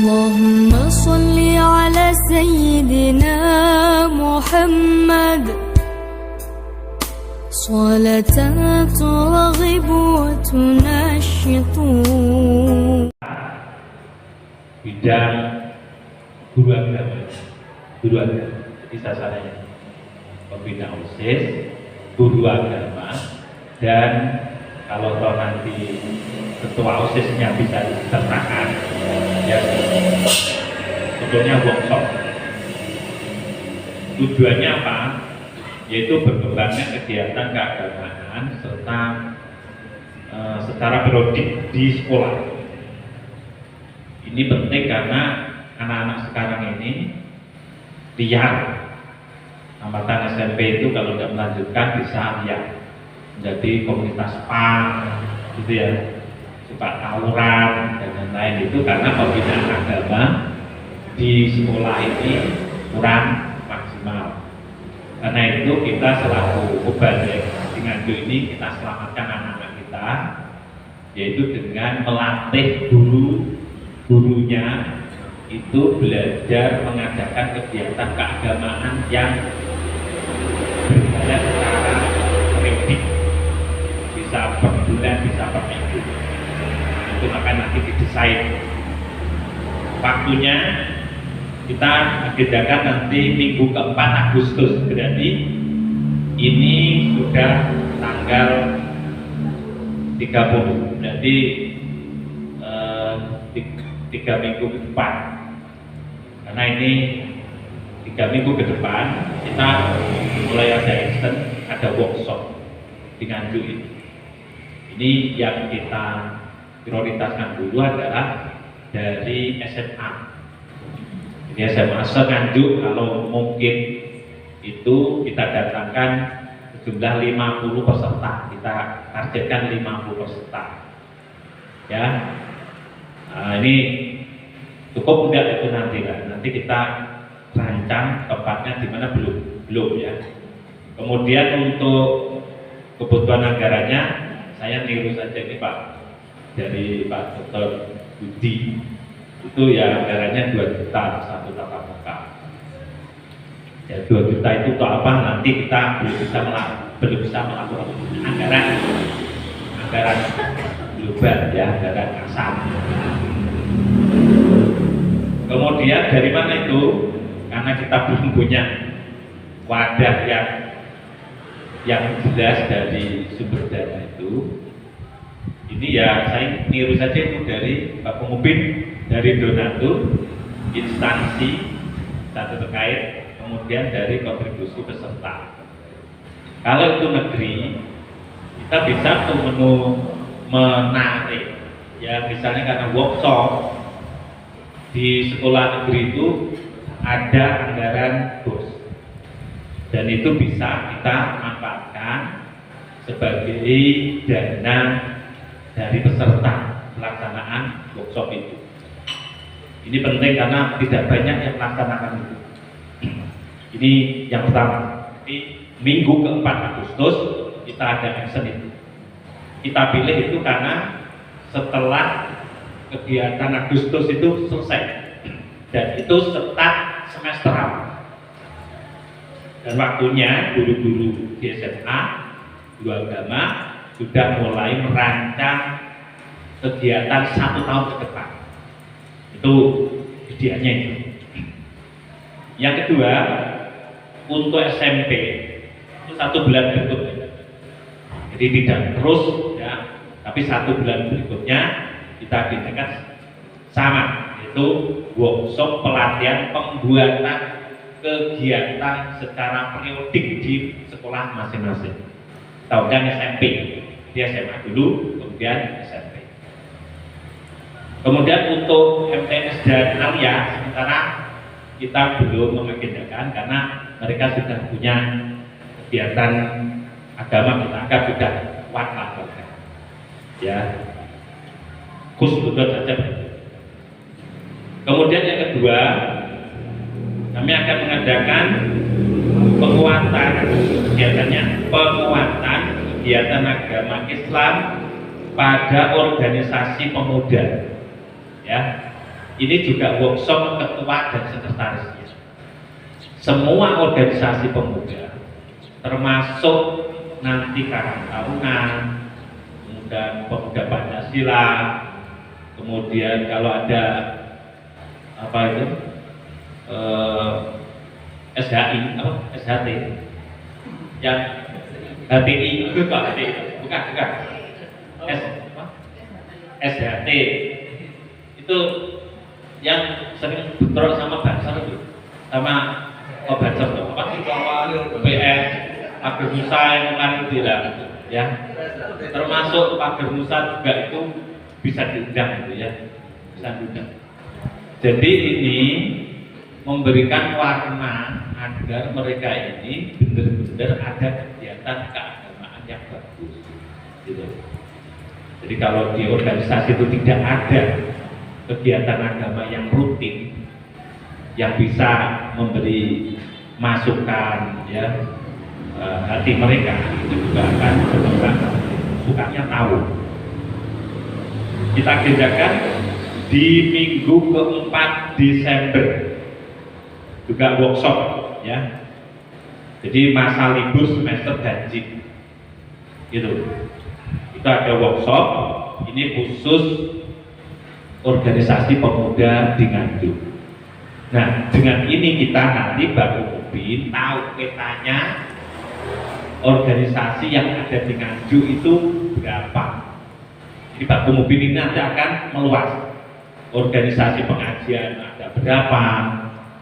اللهم صل على سيدنا محمد صلاة ترغب وتنشط. Bidang guru agama, jadi sasarannya pembina OSIS, guru agama, dan kalau toh nanti ketua OSISnya bisa diternakan, ya sebetulnya workshop. Tujuannya apa? Yaitu berkembangnya kegiatan keagamaan serta secara periodik di sekolah. Ini penting karena anak-anak sekarang ini liar. Tamatan SMP itu kalau tidak melanjutkan bisa liar menjadi komunitas PAN, gitu ya, suka tawuran dan lain-lain. Itu karena pembinaan agama di sekolah ini kurang maksimal. Karena itu kita selaku Mubalik di Nganjuk ini kita selamatkan anak-anak kita, yaitu dengan melatih gurunya itu belajar mengadakan kegiatan keagamaan yang berjalan secara periodik, bisa per bulan, bisa per minggu. Itu akan nanti didesain waktunya. Kita agendakan nanti minggu ke-4 Agustus, berarti ini sudah tanggal 30, berarti 3 minggu ke depan. Karena ini 3 minggu ke depan kita mulai ada instant, ada workshop di Nganjuk ini. Ini yang kita prioritaskan dulu adalah dari SMA. Jadi SMA se-Nganjuk kalau mungkin itu kita datangkan jumlah 50 peserta, kita targetkan 50 peserta, ya. Nah, ini cukup enggak itu nanti lah. Nanti kita rancang tempatnya di mana belum ya. Kemudian untuk kebutuhan anggarannya saya niru saja ini Pak dari Pak Dr. Budi, itu ya anggarannya 2 juta satu tatap muka. Ya 2 juta itu untuk apa? Nanti kita belum bisa melakukan anggaran global ya, anggaran kasar. Kemudian dari mana itu? Karena kita belum punya wadah yang jelas dari sumber dana itu. Ini ya saya niru saja itu dari Pak Pemimpin, dari donatur, instansi satu terkait, kemudian dari kontribusi peserta. Kalau itu negeri, kita bisa menarik, ya misalnya karena workshop di sekolah negeri itu ada anggaran BOS, dan itu bisa kita manfaatkan sebagai dana dari peserta pelaksanaan workshop itu. Ini penting karena tidak banyak yang melaksanakan itu. Ini yang pertama. Jadi minggu ke-4 Agustus kita ada action itu. Kita pilih itu karena setelah kegiatan Agustus itu selesai dan itu start semesteran. Dan waktunya guru-guru di SMA, guru agama sudah mulai merancang kegiatan 1 tahun ke depan. Itu idealnya itu. Yang kedua, untuk SMP itu 1 bulan berikutnya. Jadi tidak terus ya, tapi 1 bulan berikutnya kita agendakan sama, yaitu workshop pelatihan pembuatan kegiatan secara periodik di sekolah masing-masing. Tahunya SMP, di SMA dulu, kemudian SMP. Kemudian untuk MTS dan Alia sementara kita belum mengagendakan karena mereka sudah punya kegiatan agama, kita anggap sudah kuat lah, ya. Khusus saja. Kemudian yang kedua, kami akan mengadakan penguatan kegiatan agama Islam pada organisasi pemuda, ya. ini juga workshop ketua dan sekretarisnya. Semua organisasi pemuda, termasuk nanti Karang Taruna, kemudian Pemuda Pancasila, kemudian kalau ada apa itu SHI, apa SHT, yang HTI itu Pak, bukan SHT itu yang sering bentrok sama Banser itu, sama Banser itu apa sih PS Pager Nusa yang kemarin tidak ya, termasuk Pager Nusa juga itu bisa diundang gitu ya, bisa diundang. Jadi ini memberikan warna agar mereka ini benar-benar ada kegiatan keagamaan yang bagus gitu. Jadi kalau di organisasi itu tidak ada kegiatan agama yang rutin yang bisa memberi masukan ya, hati mereka itu juga akan berkembang, sukanya tahu. Kita agendakan di minggu ke-4 Desember juga workshop ya. Jadi masa libur semester ganjil gitu. Itu ada workshop ini khusus organisasi pemuda di Nganjuk. Nah, dengan ini kita nanti baru mungkin tahu petanya organisasi yang ada di Nganjuk itu berapa. Jadi Pak Mubin ini nanti akan meluas. Organisasi pengajian ada berapa,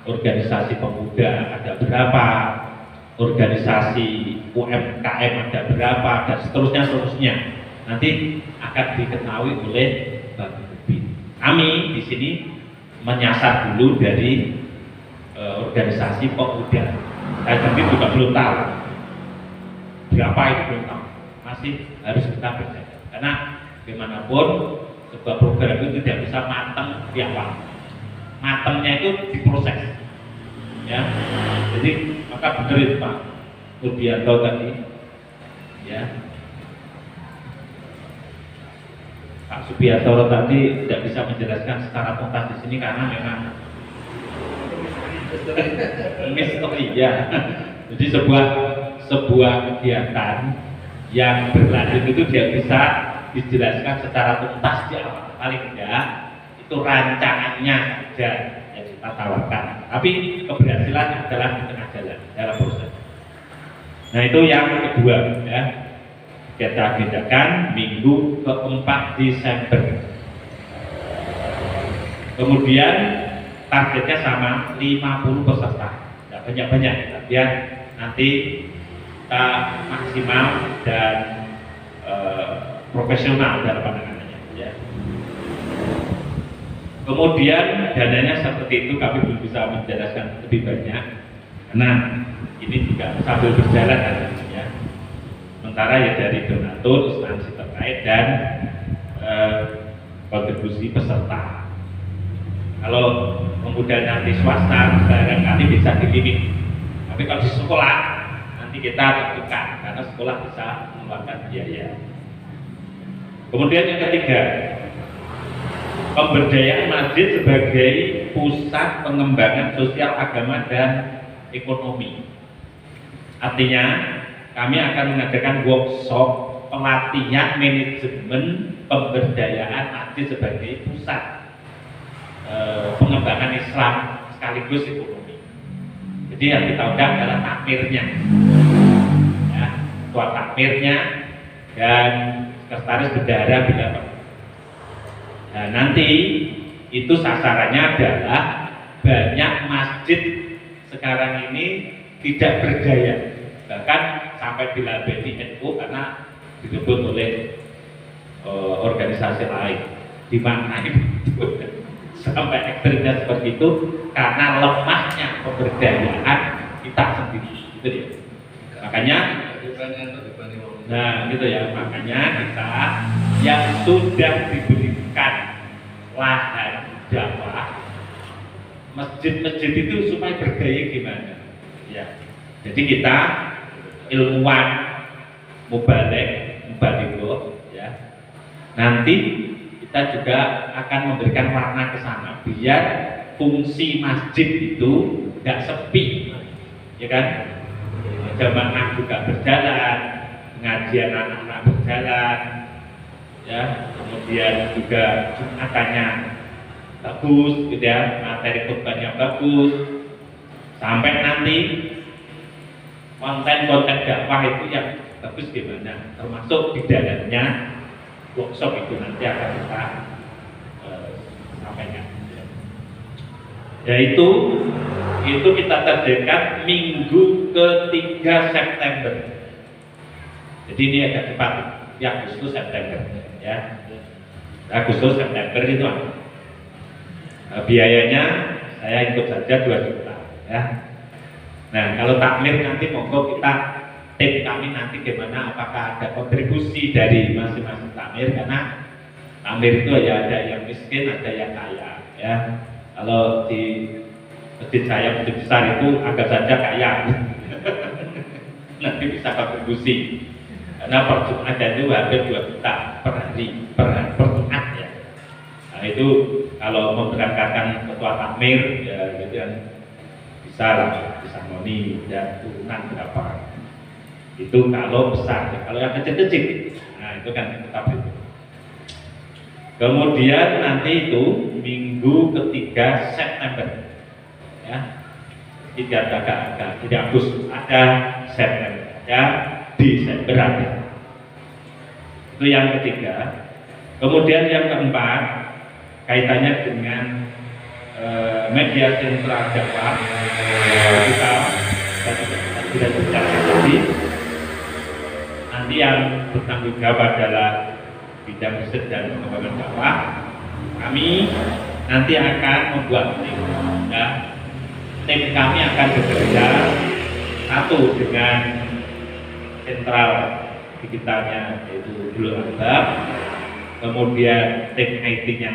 organisasi pemuda ada berapa, organisasi UMKM ada berapa, dan seterusnya. Nanti akan diketahui oleh Pak Mubin. Kami di sini menyasar dulu dari organisasi pemuda. Saya sendiri juga belum tahu berapa itu, belum tahu. Masih harus kita berjaga. Karena bagaimanapun sebuah program itu tidak bisa matang di awal. Matangnya itu diproses. Ya. Jadi maka benar itu Pak Rudianto tadi. Ya. Pak Subianto tadi tidak bisa menjelaskan secara tuntas di sini karena memang misteri ya. Jadi sebuah kegiatan yang berlanjut itu dia bisa dijelaskan secara tuntas di awal. Paling tidak itu rancangannya saja yang kita tawarkan. Tapi keberhasilan adalah di tengah jalan dalam proses. Nah itu yang kedua ya. Kita agendakan minggu ke-4 Desember. Kemudian targetnya sama 50 peserta. Tidak banyak-banyak, biar nanti kita maksimal dan profesional dalam penanganannya. Ya. Kemudian dananya seperti itu kami belum bisa menjelaskan lebih banyak karena ini juga sambil berjalan ya. Sementara ya dari donatur, instansi terkait dan kontribusi peserta. Kalau kemudian nanti swasta barangkali bisa dilimit. Tapi kalau di sekolah nanti kita tentukan karena sekolah bisa mengeluarkan biaya. Kemudian yang ketiga, pemberdayaan masjid sebagai pusat pengembangan sosial agama dan ekonomi. Artinya kami akan mengadakan workshop pelatihan manajemen pemberdayaan masjid sebagai pusat pengembangan Islam sekaligus ekonomi. Jadi yang kita undang adalah takmirnya, ya, ketua takmirnya dan sekretaris bendahara bila perlu. Nah, nanti itu sasarannya adalah banyak masjid sekarang ini tidak berdaya, bahkan sampai dilabeli NU karena disebut oleh organisasi lain. Di mana itu sampai ekstrimnya seperti itu karena lemahnya pemberdayaan kita sendiri, gitu ya. Makanya, nah gitu ya, makanya kita yang sudah diberikan lahan dakwah masjid-masjid itu supaya berdaya gimana? Ya, jadi kita ilmuwan mubaligh ya. Nanti kita kita juga akan memberikan warna ke sana biar fungsi masjid itu nggak sepi, ya kan? Jamaah juga berjalan, pengajian anak-anak berjalan, ya, kemudian juga jumatannya bagus, gitu ya, materi khutbahnya bagus, sampai nanti konten-konten dakwah itu yang bagus gimana, termasuk di dalamnya workshop itu nanti akan kita sampaikan. Yaitu itu kita targetkan minggu ke-3 September. Jadi ini agak cepat, ya Agustus September, ya. Agustus September itu biayanya saya ikut saja 2 juta, ya. Nah, kalau takmir nanti monggo kita tim kami nanti gimana, apakah ada kontribusi dari masing-masing takmir, karena takmir itu ya ada yang miskin, ada yang kaya, ya. Kalau di masjid saya masjid besar itu agak saja kaya, nanti bisa kontribusi, karena per Jumat itu hampir 2 juta per hari, per Jumat, ya. Nah itu kalau memberangkatkan ketua takmir, ya gitu kan, bisa lah, bisa moni dan turunan berapa. Itu kalau besar, ya. Kalau yang kecil-kecil, nah itu kan tetap itu. Kemudian nanti itu minggu ke-3 September, ya, tidak Agustus ada, September ada, Desember ada. Itu yang ketiga. Kemudian yang keempat kaitannya dengan media sentral dakwah kita sudah bicara tadi. Nanti yang bertanggung jawab adalah bidang riset dan pengembangan dakwah. Kami nanti akan membuat tim, ya. Tim kami akan bekerja satu dengan sentral digitalnya yaitu Bulog Akbar, kemudian tim IT-nya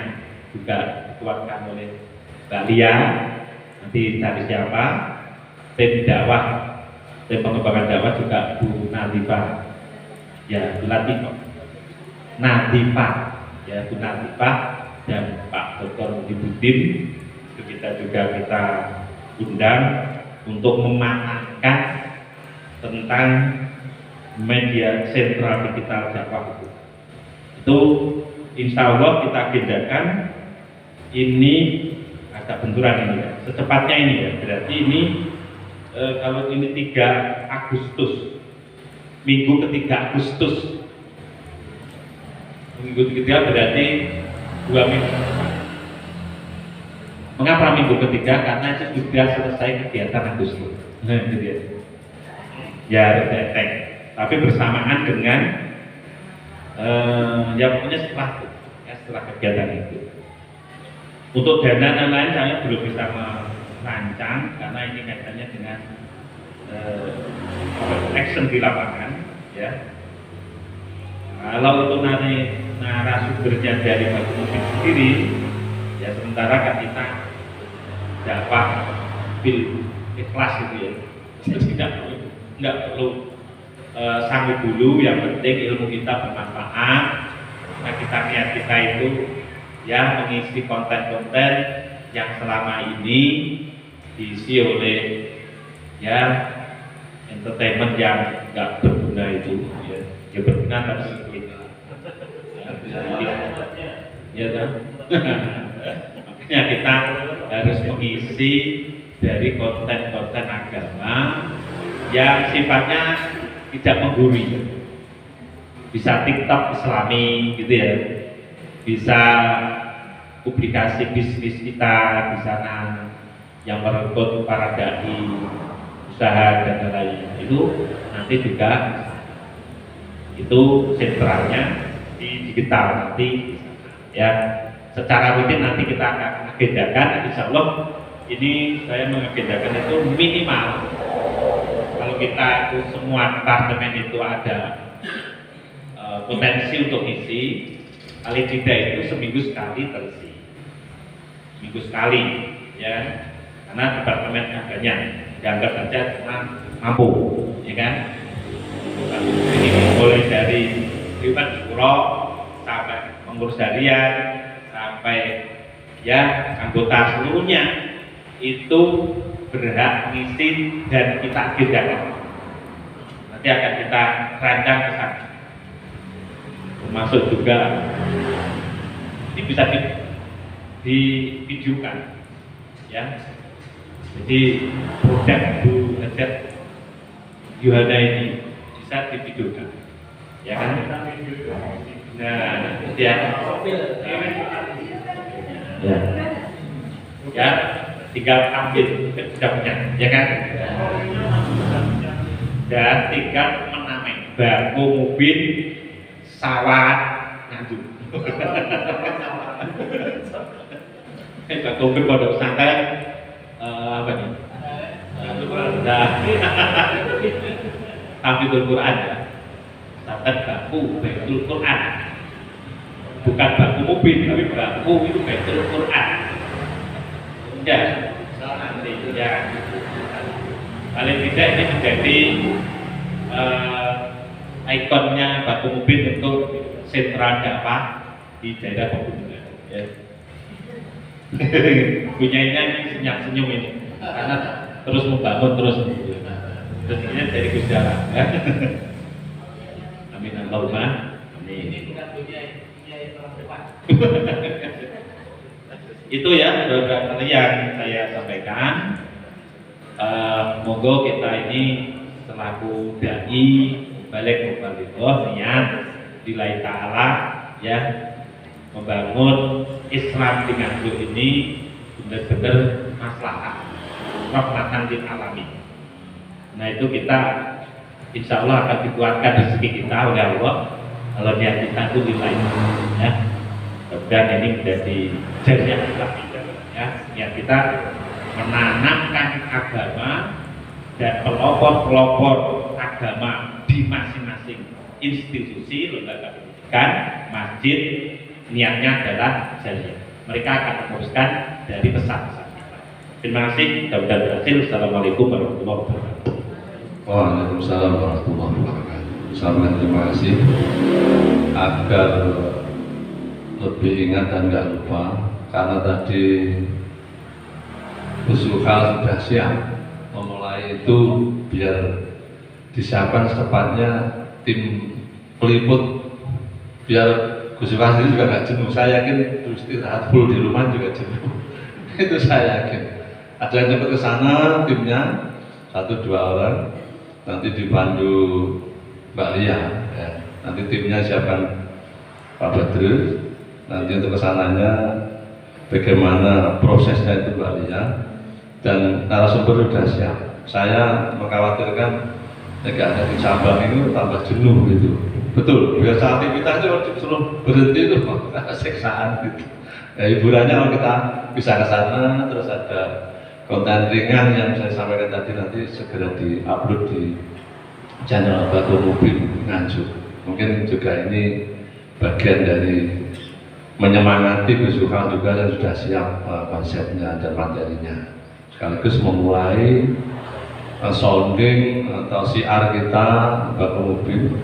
juga dikuatkan oleh Mbak Lia, nanti cari siapa, tim dakwah, tim pengembangan dakwah juga Bu Nadifa, ya Bu Nadifa, ya Bu Nadifa dan Pak Dr. Muhyiddin. Itu kita undang untuk mematangkan tentang media sentral digital dakwah itu insya Allah kita agendakan ini agak benturan ini, ya. Secepatnya ini, ya, berarti ini kalau ini 3 Agustus, minggu ke-3 Agustus, minggu ke-3 berarti 2 minggu. Mengapa minggu ke-3? Karena itu sudah selesai kegiatan Agustus. Nah, itu dia. Ya, detek. Tapi bersamaan dengan ya pokoknya setelah kegiatan itu. Untuk dana dan lain saya belum bisa merancang karena ini kaitannya dengan action di lapangan, ya. Kalau itu nanti narasumbernya dari Pak Muhyiddin sendiri, ya sementara kan kita dapat bil ikhlas gitu, ya. Jadi tidak perlu sanggup dulu, yang penting ilmu kita bermanfaat. Nah niat kita itu ya mengisi konten-konten yang selama ini diisi oleh ya entertainment yang nggak berguna itu, ya berguna tapi sedikit, ya kan? Makanya kita harus mengisi dari konten-konten agama yang sifatnya tidak menggurui, bisa TikTok Islami gitu, ya, bisa publikasi bisnis kita di sana yang merekrut para dai usaha dan lain-lain. Itu nanti juga itu sentralnya di digital nanti, ya, secara rutin nanti kita akan agendakan. Insya Allah ini saya mengagendakan itu minimal kalau kita itu semua departemen itu ada potensi untuk isi, paling tidak itu seminggu sekali terisi, seminggu sekali, ya, karena departemen aganya dianggap saja cuma mampu, ya kan? Ini mulai dari ribat syuro sampai pengurus harian sampai ya anggota seluruhnya itu berhak ngisi dan kita agendakan. Nanti akan kita rancang ke sana. Termasuk juga ini bisa divideokan, ya. Jadi produk Bu Hajat Yuhana ini bisa divideokan, ya kan? Nah, ya. Ya, tinggal ambil kedapnya, ya kan? Dan tinggal menamai baku mobil sawat Nganjuk. Baku mobil pondok pesantren apa nih? Hafizul Quran ya. Pesantren baku Baitul Quran. Bukan baku mobil, tapi baku itu Baitul Quran. Ya, nanti ya. Paling tidak ini menjadi ikonnya baku mobil untuk sentra dakwah di daerah pegunungan. Ya. Punyanya ini senyum ini, karena terus membangun terus. Tentunya dari Gusti Allah. Ya. Amin Allahumma. Amin. Ini bukan punya orang depan. Itu ya saudara yang saya sampaikan. Monggo kita ini selaku dai balik muballighah niat lillahi ta'ala ya membangun Islam di Nganjuk ini benar-benar maslahat rahmatan lil alamin. Nah itu kita insya Allah akan dikuatkan rezeki kita oleh Allah kalau niat kita itu lillahi ya. Dan ini menjadi jariah kita ya, niat kita menanamkan agama dan pelopor-pelopor agama di masing-masing institusi lembaga pendidikan, masjid, niatnya adalah jariah. Mereka akan meneruskan dari pesan-pesan kita. Terima kasih, mudah-mudahan berhasil. Assalamualaikum warahmatullahi wabarakatuh. Waalaikumsalam warahmatullahi wabarakatuh. Salam terima kasih. Agar lebih ingat dan nggak lupa, karena tadi Usul sudah siap memulai itu biar disiapkan secepatnya tim peliput biar Gus sendiri juga nggak jenuh. Saya yakin terus istirahat full di rumah juga jenuh. Itu saya yakin. Ada yang cepat ke sana timnya 1-2 orang, nanti dipandu Mbak Lia. Ya. Nanti timnya siapkan Pak Badrus. Nanti untuk kesananya bagaimana prosesnya itu Mbak Lia. Dan narasumber sudah siap. Saya mengkhawatirkan negara ada di Sabang itu tambah jenuh gitu. Betul, biasa aktivitas itu disuruh berhenti itu siksaan gitu. Ya, hiburannya kalau kita bisa ke sana, terus ada konten ringan yang saya sampaikan tadi nanti segera di-upload di channel Baku Mobil Nganjuk. Mungkin juga ini bagian dari menyemangati Gus juga dan sudah siap konsepnya dan materinya. Sekaligus memulai sounding atau siar kita Baku Mobil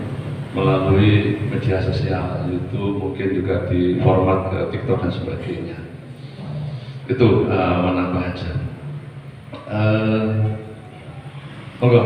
melalui media sosial, YouTube, mungkin juga di format ke TikTok dan sebagainya. Itu menambah aja. Monggo.